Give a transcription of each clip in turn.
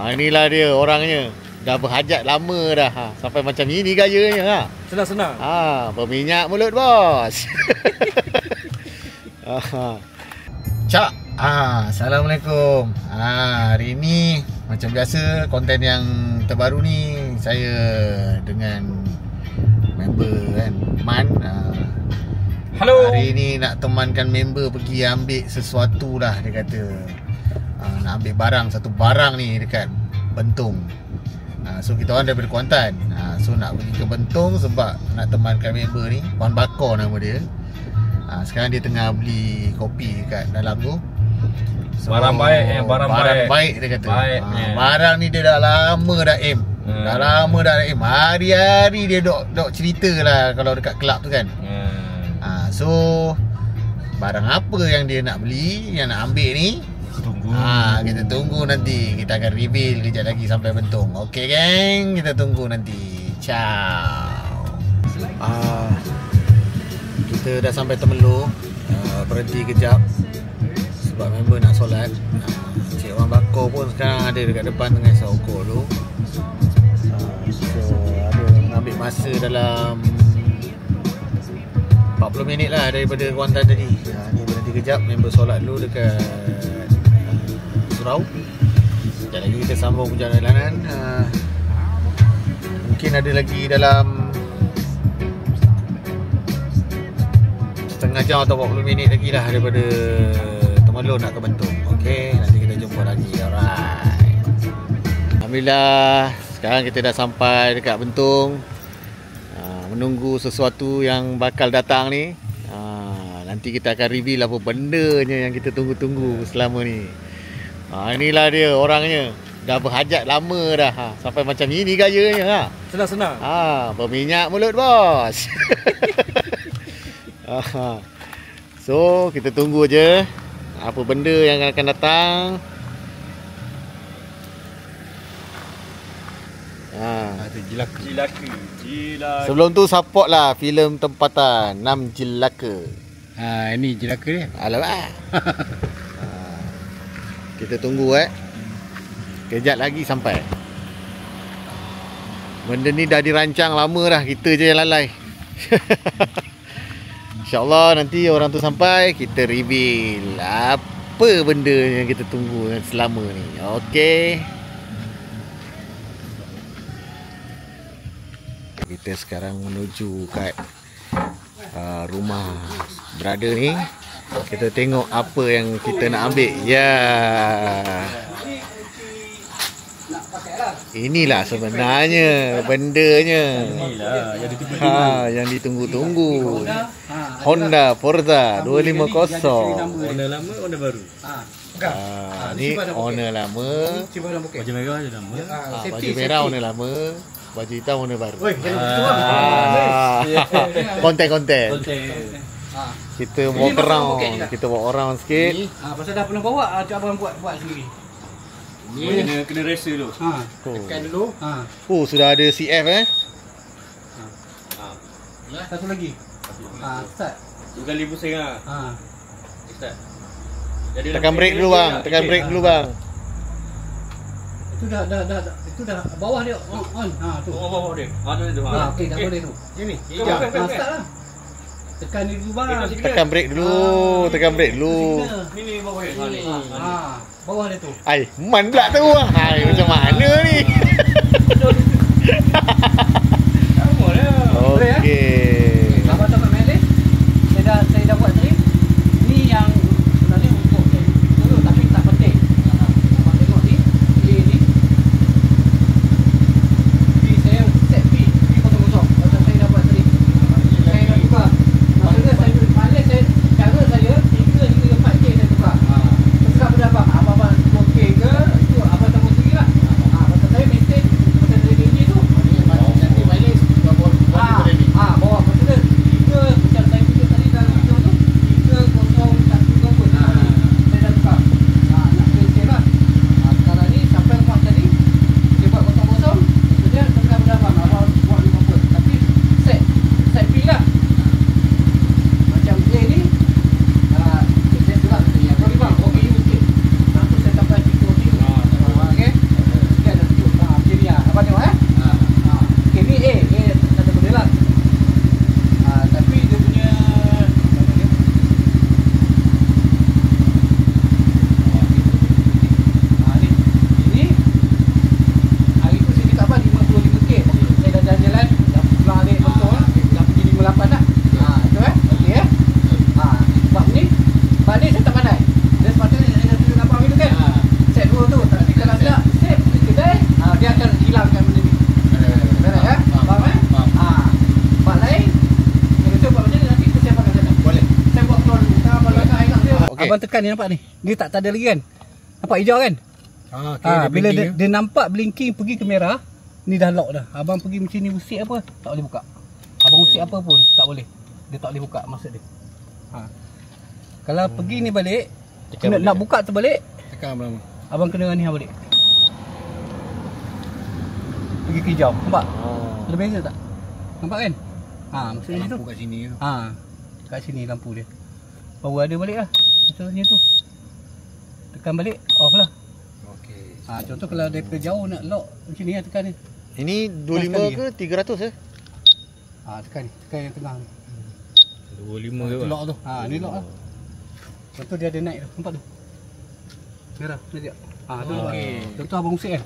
Inilah dia orangnya. Dah berhajat lama dah. Sampai macam ini gayanya. Senang-senang. Berminyak mulut bos. Cak. Assalamualaikum. Hari ini macam biasa konten yang terbaru ni saya dengan member kan, Man. Hello. Hari ni nak temankan member pergi ambil sesuatu lah, dia kata. Nak ambil barang, satu barang ni dekat Bentong. So kita orang daripada Kuantan. So nak pergi ke Bentong sebab nak temankan member ni, Wan Bakar nama dia. Sekarang dia tengah beli kopi kat dalam tu. So, barang baik dia kata. Baik, barang ni dia dah lama dah aim. Dah lama dah aim. Hari-hari dia dok cerita lah kalau dekat kelab tu kan. So barang apa yang dia nak beli, yang nak ambil ni, tunggu. Kita tunggu nanti. Kita akan reveal kejap lagi sampai Bentong. Okey geng, kita tunggu nanti. Ciao. Kita dah sampai Temelloh. Berhenti kejap sebab member nak solat. Cik Wan Bakar pun sekarang ada dekat depan tengah isap ukur tu. So ada mengambil masa dalam 40 minit lah daripada Kuantan tadi. Ni berhenti kejap, member solat dulu dekat Surau. Sekejap lagi kita sambung perjalanan. Mungkin ada lagi dalam setengah jam atau 40 minit lagi lah daripada Temelloh nak ke Bentong. Okey, nanti kita jumpa lagi. Alright. Alhamdulillah, sekarang kita dah sampai dekat Bentong. Menunggu sesuatu yang bakal datang ni. Nanti kita akan reveal apa bendanya yang kita tunggu-tunggu selama ni. Inilah dia orangnya. Dah berhajat lama dah. Sampai macam ini gayanya. Senang-senang. Berminyak mulut bos. So kita tunggu je apa benda yang akan datang. Ada Jilaka. Sebelum tu support lah filem tempatan 6 Jilaka. Ini Jilaka dia. Alamak. Kita tunggu kejap lagi sampai. Benda ni dah dirancang lama dah, kita je yang lalai. InsyaAllah nanti orang tu sampai, kita reveal apa benda yang kita tunggu selama ni. Okey. Kita sekarang menuju kat rumah brother ni. Kita tengok apa yang kita nak ambil. Inilah sebenarnya bendanya. Yang ditunggu-tunggu. Honda Forza 250. Owner lama, owner baru. Ni owner lama. Baju merah je lama. Baju merah owner lama. Baju hitam owner baru. Konten. Kita walk around. Kita walk around sikit. Pasal dah pernah bawa, abang buat sendiri. Ni kena rasa dulu. Tekan dulu. Sudah ada CF Satu lagi. Start. 2 kali pusing Start. Jadi tekan brake dulu bang. Tekan brake dulu bang. Itu dah. Itu dah bawah dia on. Tu. Bawah dia. Tu. Okey, dah boleh tu. Ini. Start lah. Tekan dia dulu bang. Tekan brake dulu. Tekan brake dulu. Ni bawah dia. Bawah dia tu. Man pula tu bang. Macam mana ni? Sama dah. Okey. Abang tak melek. Saya dah buat tadi. Ni yang sebenarnya untuk dulu tapi tak penting. Abang tengok ni. Ni. Saya set P kosong. Pasal saya dah buat tadi. Saya dah tukar. Maksudnya saya cara saya 3 hingga 4K saya tukar. Terserah pada abang. Abang 2K ke? Itu abang tahu sendiri lah. Pasal saya maintain pasal dari ini tu. Nanti balik bawah abang tekan ni, nampak ni. Dia tak ada lagi kan. Nampak hijau kan? Bila dia nampak blinking pergi ke merah, ni dah lock dah. Abang pergi macam ni usik apa, tak boleh buka. Abang usik apa pun tak boleh. Dia tak boleh buka maksud dia. Kalau pergi ni balik, nak buka tu balik, tekan lama. abang kena ni balik. Pergi ke hijau. Nampak? Ada beza tak? Nampak kan? Maksudnya tu. Lampu kat sini tu. Kat sini lampu dia. Baru ada balik lah. Maksudnya tu. Tekan balik, off lah. Okey. Contoh kalau daripada jauh nak lock macam ni lah tekan ni. Ini 25 ke 300 Tekan ni, tekan yang tengah ni. 25 ke bang? Lock tu. Ni lock lah. Contoh dia ada naik tu, nampak tu. Merah, sekejap. Tu. Okey. Contoh abang usik kan.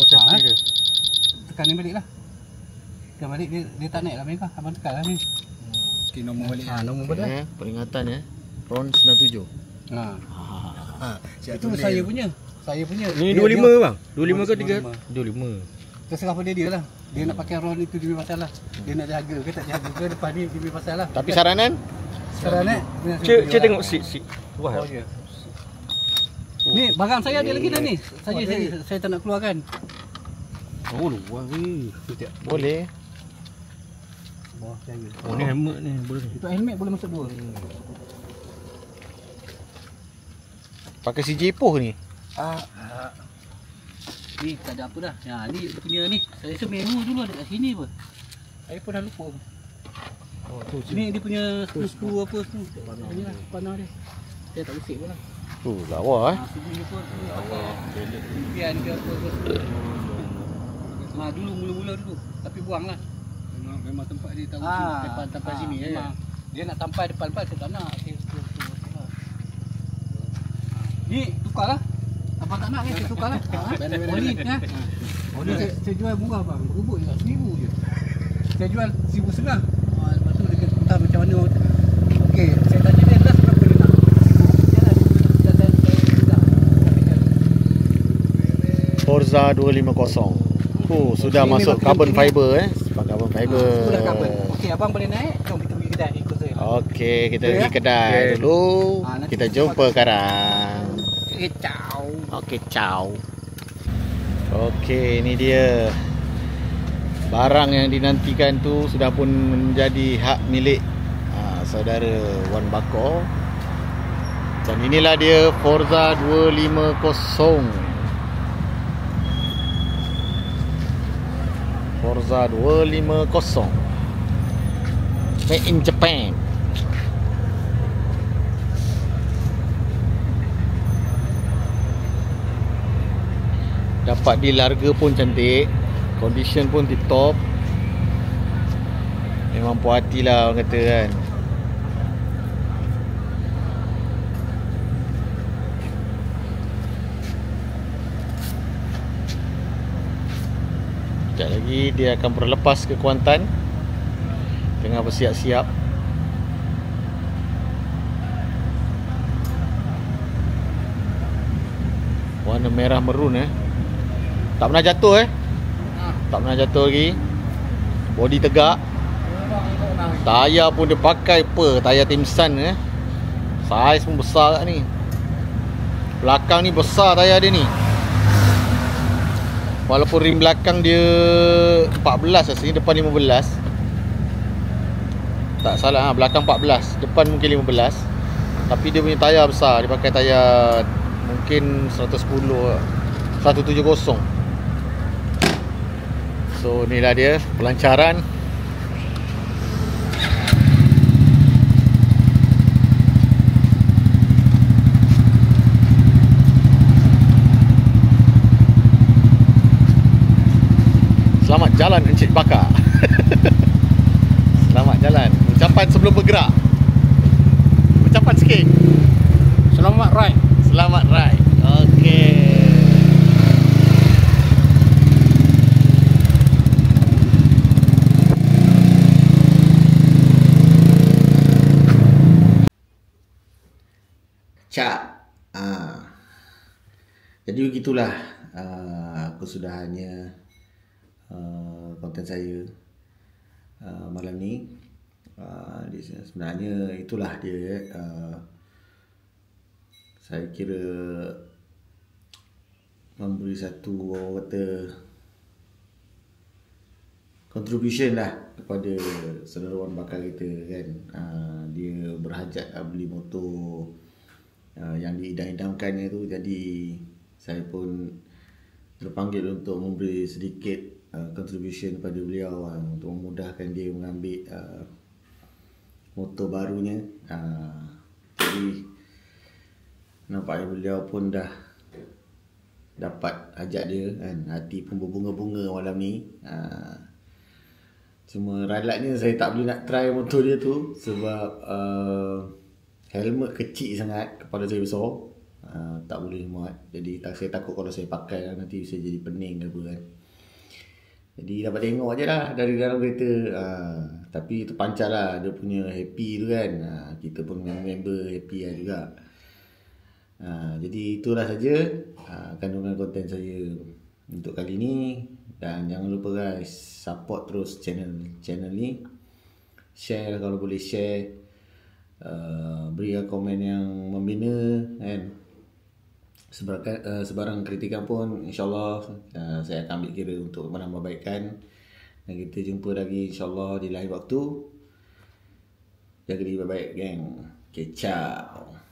safety dia. Tekan ni balik lah. Tekan balik, dia tak naik lah mereka. Abang tekan lah ni. Okey, nombor balik. Nombor balik lah. Peringatan RON 97. Itu saya punya. Saya punya. Ni Dia- 25 dia- bang? 25 ke 3? 25. Terserah pada dia lah. Dia nak pakai RON itu dia punya pasal lah. Dia nak jaga ke tak jaga ke depan ni dia punya pasal lah. Tapi saranan? Sekarang ni Cik tengok seat. Wah. ya. Ni barang saya ada lagi dah ni. Saya tak nak keluarkan. Luar ni. Boleh. Bawah saya. Ni helmet ni boleh. Untuk helmet boleh masuk 2. Pakai CJ Poh ni. Ni tak ada apa dah. Ni dia punya ni. Saya rasa menu dulu ada kat sini apa. Saya pun dah lupa apa. Ni dia punya skru apa tu. Ni lah panah dia. Saya tak usik pun lah. Lawa Sini apa pakai impian ke apa dulu mula-mula dulu. Tapi buang lah. Memang tempat dia tahu tempat sini memang. Dia nak tampai depan-depan saya tak nak. Ni tukar lah. Abang tak nak kan saya tukar lah. Oli kan. Oli saya jual murah bang. Rubut je 1000 je. Saya jual 1500. Lepas tu dia kata entah macam mana. Okey, saya tanya dia last berapa dia nak. Forza 250. Sudah Ini masuk memang carbon kena fiber carbon fiber. Sudah carbon. Okey, abang boleh naik. Jom kita pergi kedai ikut saya. Okey, kita pergi kedai dulu. Nanti Kita jumpa sekarang. Ciao. Okey, ciao. Okey, ini dia. Barang yang dinantikan tu sudah pun menjadi hak milik saudara Wan Bakor. Dan inilah dia Forza 250. Forza 250. Made in Japan. Dapat di harga pun cantik. Condition pun tip top. Memang puas hati lah orang kata kan. Sekejap lagi dia akan berlepas ke Kuantan. Tengah bersiap-siap. Warna merah merun tak pernah jatuh tak pernah jatuh lagi. Body tegak. Tayar pun dia pakai tayar Timsan Saiz pun besar kat ni. Belakang ni besar tayar dia ni. Walaupun rim belakang dia 14 rasanya, depan 15. Tak salah belakang 14, depan mungkin 15. Tapi dia punya tayar besar. Dia pakai tayar mungkin 110 170. So inilah dia pelancaran. Selamat jalan Encik Bakar. Selamat jalan. Ucapan sebelum bergerak. Ucapan sikit. Selamat ride. Selamat ride. Okey. Cak. Jadi begitulah kesudahannya konten saya malam ni. Sebenarnya itulah dia. Saya kira memberi satu, orang kata, contribution lah kepada saudara bakal kita kan. Dia berhajat beli motor yang diidam-idamkannya tu. Jadi saya pun terpanggil untuk memberi sedikit contribution kepada beliau untuk memudahkan dia mengambil motor barunya. Jadi nampaknya beliau pun dah dapat hajat dia kan. Hati pun berbunga-bunga malam ni. Cuma ralatnya saya tak boleh nak try motor dia tu sebab helmet kecil sangat, kepala saya besar. Tak boleh muat. Jadi saya takut kalau saya pakai nanti bisa jadi pening ke apa kan. Jadi dapat tengok je lah dari dalam kereta. Tapi terpancar lah dia punya happy tu kan. Kita pun member happy lah juga. Jadi itulah saja kandungan konten saya untuk kali ni. Dan jangan lupa guys, support terus channel ni. Share kalau boleh share. Beri komen yang membina kan. Sebarang kritikan pun insyaAllah saya akan ambil kira untuk menambahbaikan. Dan kita jumpa lagi insyaAllah di lain waktu. Jaga diri baik-baik geng. Okay, ciao.